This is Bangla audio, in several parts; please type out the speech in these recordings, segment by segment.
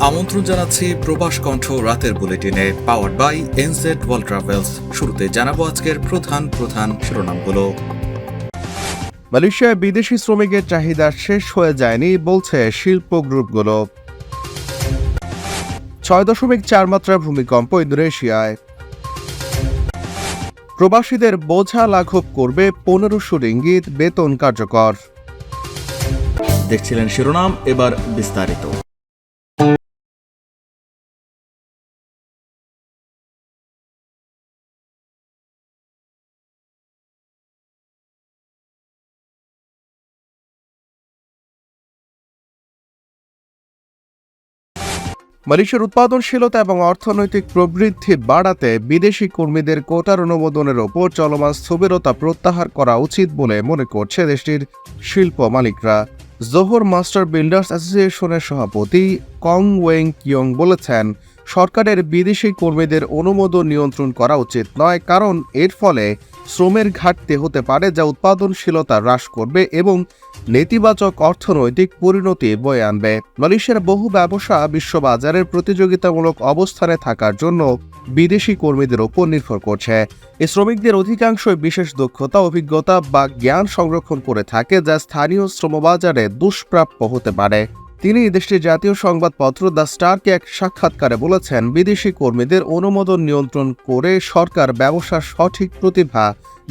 আমন্ত্রণ জানাচ্ছি প্রবাস কণ্ঠ রাতের বুলেটিনে, powered by NZ world travels. শুরুতে জানাবো আজকের প্রধান শিরোনামগুলো। মালয়েশিয়ায় বিদেশি শ্রমিকের চাহিদা শেষ হয়ে যায়নি বলছে শিল্প গ্রুপগুলো। 6.4 মাত্রার ভূমিকম্প ইন্দোনেশিয়ায়। প্রবাসীদের বোঝা লাঘব করবে 1500 রিঙ্গিত বেতন কার্যকর। দেখছিলেন শিরোনাম, এবার বিস্তারিত। মালয়েশিয়ার উৎপাদনশীলতা এবং অর্থনৈতিক প্রবৃদ্ধি বাড়াতে বিদেশি কর্মীদের কোটার অনুমোদনের ওপর চলমান স্থবিরতা প্রত্যাহার করা উচিত বলে মনে করছে দেশটির শিল্প মালিকরা। জোহর মাস্টার বিল্ডার্স অ্যাসোসিয়েশনের সভাপতি কং ওয়েং কিয়ং বলেছেন, সরকারের বিদেশি কর্মীদের অনুমোদন নিয়ন্ত্রণ করা উচিত নয়, কারণ এর ফলে শ্রমের ঘাটতি হতে পারে যা উৎপাদনশীলতা হ্রাস করবে এবং নেতিবাচক অর্থনৈতিক পরিণতি বয়ে আনবে। মালয়েশিয়ার বহু ব্যবসা বিশ্ববাজারের প্রতিযোগিতামূলক অবস্থানে থাকার জন্য বিদেশি কর্মীদের ওপর নির্ভর করছে। এই শ্রমিকদের অধিকাংশই বিশেষ দক্ষতা, অভিজ্ঞতা বা জ্ঞান সংরক্ষণ করে থাকে যা স্থানীয় শ্রমবাজারে দুষ্প্রাপ্য হতে পারে। তিনি দেশটির জাতীয় সংবাদপত্র দ্য স্টারকে এক সাক্ষাৎকারে বলেছেন, বিদেশি কর্মীদের অনুমোদন নিয়ন্ত্রণ করে সরকার ব্যবসার সঠিক প্রতিভা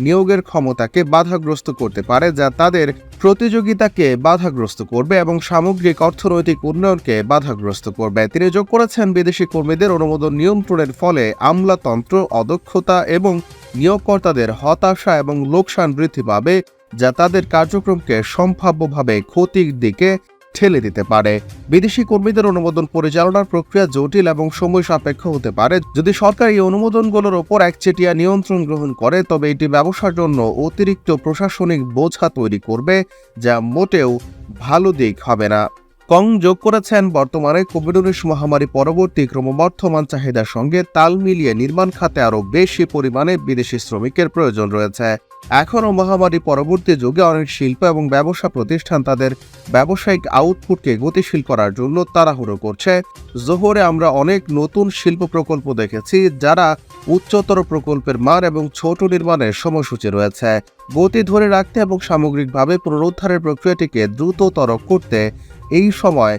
নিয়োগের ক্ষমতাকে বাধাগ্রস্ত করতে পারে, যা তাদের প্রতিযোগিতাকে বাধাগ্রস্ত করবে এবং সামগ্রিক অর্থনৈতিক উন্নয়নকে বাধাগ্রস্ত করবে। তিনি যোগ করেছেন, বিদেশি কর্মীদের অনুমোদন নিয়ন্ত্রণের ফলে আমলাতন্ত্র, অদক্ষতা এবং নিয়োগকর্তাদের হতাশা এবং লোকসান বৃদ্ধি পাবে, যা তাদের কার্যক্রমকে সম্ভাব্যভাবে ক্ষতির দিকে ঠেলে দিতে পারে। বিদেশি কর্মীদের অনুমোদন পরিচালনার প্রক্রিয়া জটিল এবং সময় সাপেক্ষ হতে পারে। যদি সরকার এই অনুমোদনগুলোর ওপর একচেটিয়া নিয়ন্ত্রণ গ্রহণ করে, তবে এটি ব্যবসার জন্য অতিরিক্ত প্রশাসনিক বোঝা তৈরি করবে, যা মোটেও ভালো দিক হবে না। কং যোগ করেছেন, বর্তমানে কোভিড-19 মহামারী পরবর্তী ক্রমবর্ধমান চাহিদার সঙ্গে তাল মিলিয়ে নির্মাণ খাতে আরও বেশি পরিমাণে বিদেশি শ্রমিকের প্রয়োজন রয়েছে। এখনও মহামারী পরবর্তী যুগে অনেক শিল্প এবং ব্যবসা প্রতিষ্ঠান তাদের ব্যবসায়িক আউটপুটকে গতিশীল করার জন্য তাড়াহুড়ো করছে। জোহরে আমরা অনেক নতুন শিল্প প্রকল্প দেখেছি যারা উচ্চতর প্রকল্পের মান এবং ছোট নির্মাণের সময়সূচি রয়েছে। গতি ধরে রাখতে এবং সামগ্রিকভাবে পুনরুদ্ধারের প্রক্রিয়াটিকে দ্রুততর করতে এই সময়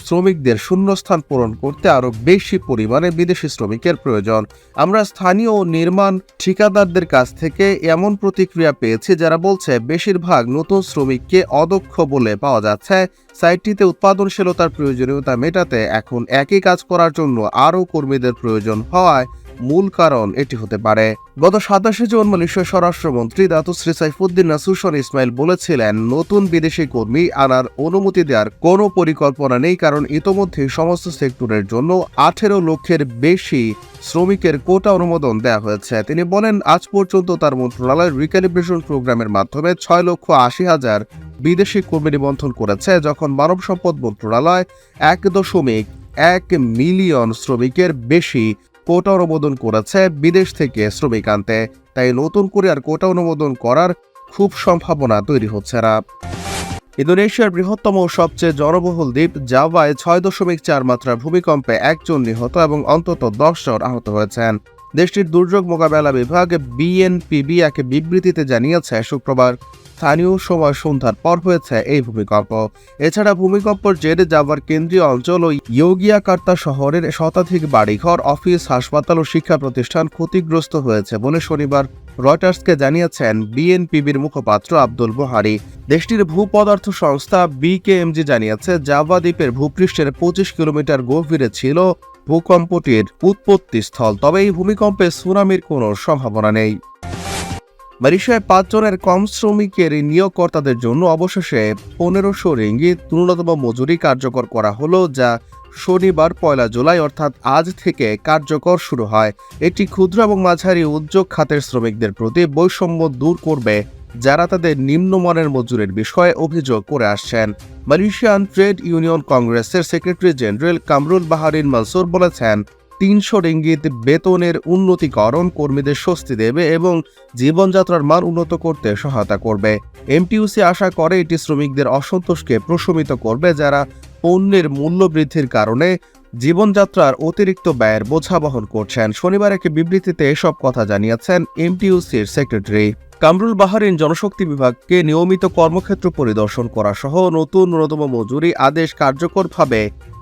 শ্রমিকদের শূন্যস্থান পূরণ করতে আরও বেশি পরিমাণে বিদেশি শ্রমিকের প্রয়োজন। আমরা স্থানীয় নির্মাণ ঠিকাদারদের কাছ থেকে এমন প্রতিক্রিয়া পেয়েছি যারা বলছে বেশিরভাগ নতুন শ্রমিককে অদক্ষ বলে পাওয়া যাচ্ছে। সাইটটিতে উৎপাদনশীলতার প্রয়োজনীয়তা মেটাতে এখন একই কাজ করার জন্য আরও কর্মীদের প্রয়োজন হওয়ায় মূল কারণ এটি হতে পারে। গত 27 জুন মালয়েশিয়ার স্বরাষ্ট্রমন্ত্রী দাতু শ্রী সাইফুদ্দিন নাসুশন ইসমাইল বলেছিলেন, নতুন বিদেশি কর্মী আনার অনুমতি দেওয়ার কোনো পরিকল্পনা নেই, কারণ ইতোমধ্যে সমস্ত সেক্টরের জন্য 18 লক্ষের বেশি শ্রমিকের কোটা অনুমোদন দেওয়া হয়েছে। তিনি বলেন, আজ পর্যন্ত তার মন্ত্রণালয় রিক্যালিব্রেশন প্রোগ্রামের মাধ্যমে 6,80,000 বিদেশি কর্মী নিবন্ধন করেছে, যখন মানব সম্পদ মন্ত্রণালয় 1.1 মিলিয়ন শ্রমিকের বেশি কোটা অনুমোদন করেছে বিদেশ থেকে শ্রমিক আনতে। তাই নতুন করে আর কোটা অনুমোদন করার খুব সম্ভাবনা তৈরি হচ্ছে না। ইন্দোনেশিয়ার বৃহত্তম ও সবচেয়ে জনবহুল দ্বীপ জাভায় 6.4 মাত্রার ভূমিকম্পে 1 জন নিহত এবং অন্তত 10 জন আহত হয়েছেন। দেশটির দুর্যোগ মোকাবেলা বিভাগ বিএনপিবি এক বিবৃতিতে জানিয়েছে, শুক্রবার স্থানীয় সময় সন্ধ্যার পর হয়েছে এই ভূমিকম্প। এছাড়া ভূমিকম্পের জেরে জাভার কেন্দ্রীয় অঞ্চল ও ইয়োগিয়াকার্তা শহরের শতাধিক বাড়িঘর, অফিস, হাসপাতাল ও শিক্ষা প্রতিষ্ঠান ক্ষতিগ্রস্ত হয়েছে বলে শনিবার রয়টার্সকে জানিয়েছেন বিএনপিবির মুখপাত্র আব্দুল বোহারি। দেশটির ভূপদার্থ সংস্থা বিকেএমজি জানিয়েছে, জাভা দ্বীপের ভূপৃষ্ঠের 25 কিলোমিটার গভীরে ছিল ভূকম্পটির উৎপত্তিস্থল, তবে এই ভূমিকম্পে সুনামির কোনো সম্ভাবনা নেই। মালয়েশিয়ায় 5 জনের কম শ্রমিকের নিয়োগকর্তাদের জন্য অবশেষে 1500 রিঙ্গিত ন্যূনতম মজুরি কার্যকর করা হলো, যা শনিবার 1 জুলাই অর্থাৎ আজ থেকে কার্যকর শুরু হয়। এটি ক্ষুদ্র এবং মাঝারি উদ্যোগ খাতের শ্রমিকদের প্রতি বৈষম্য দূর করবে, যারা তাদের নিম্নমানের মজুরির বিষয়ে অভিযোগ করে আসছেন। মালয়েশিয়ান ট্রেড ইউনিয়ন কংগ্রেসের সেক্রেটারি জেনারেল কামরুল বাহারিন মনসুর বলেছেন, 300 রিঙ্গিত বেতনের উন্নতিকরণ কর্মীদের স্বস্তি দেবে এবং জীবনযাত্রার মান উন্নত করতে সহায়তা করবে। এমটিইউসি আশা করে এটি শ্রমিকদের অসন্তোষকে প্রশমিত করবে, যারা পণ্যের মূল্য বৃদ্ধির কারণে জীবনযাত্রার অতিরিক্ত ব্যয়ের বোঝা বহন করছেন। শনিবার এক বিবৃতিতে এসব কথা জানিয়েছেন এমটিইউসির সেক্রেটারি কামরুল বাহারিন। জনশক্তি বিভাগকে নিয়মিত কর্মক্ষেত্র পরিদর্শন করা সহ নতুন ন্যূনতম মজুরি আদেশ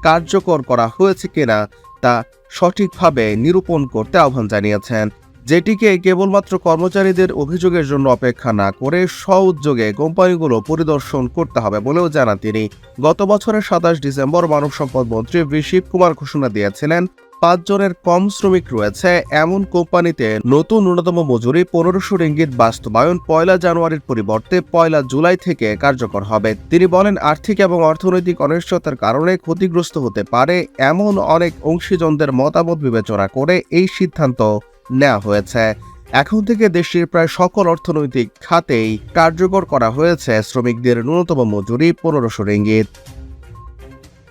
কার্যকর করা হয়েছে কিনা তা সঠিকভাবে নিরূপণ করতে আহ্বান জানিয়েছেন, যেটিকে কেবলমাত্র কর্মচারীদের অভিযোগের জন্য অপেক্ষা না করে স্ব-উদ্যোগে কোম্পানিগুলো পরিদর্শন করতে হবে বলেও জানান তিনি। গত বছরের 27 ডিসেম্বর মানব সম্পদ মন্ত্রী ভি শিবকুমার ঘোষণা দিয়েছিলেন 5 জনের কম শ্রমিক রয়েছে এমন কোম্পানিতে নতুন ন্যূনতম মজুরি 1500 রিঙ্গিত বাস্তবায়ন 1 জানুয়ারির পরিবর্তে 1 জুলাই থেকে কার্যকর হবে। তিনি বলেন, আর্থিক এবং অর্থনৈতিক অনিশ্চয়তার কারণে ক্ষতিগ্রস্ত হতে পারে এমন অনেক অংশীজনদের মতামত বিবেচনা করে এই সিদ্ধান্ত নেওয়া হয়েছে। এখন থেকে দেশটির প্রায় সকল অর্থনৈতিক খাতেই কার্যকর করা হয়েছে শ্রমিকদের ন্যূনতম মজুরি 1500 রিঙ্গিত।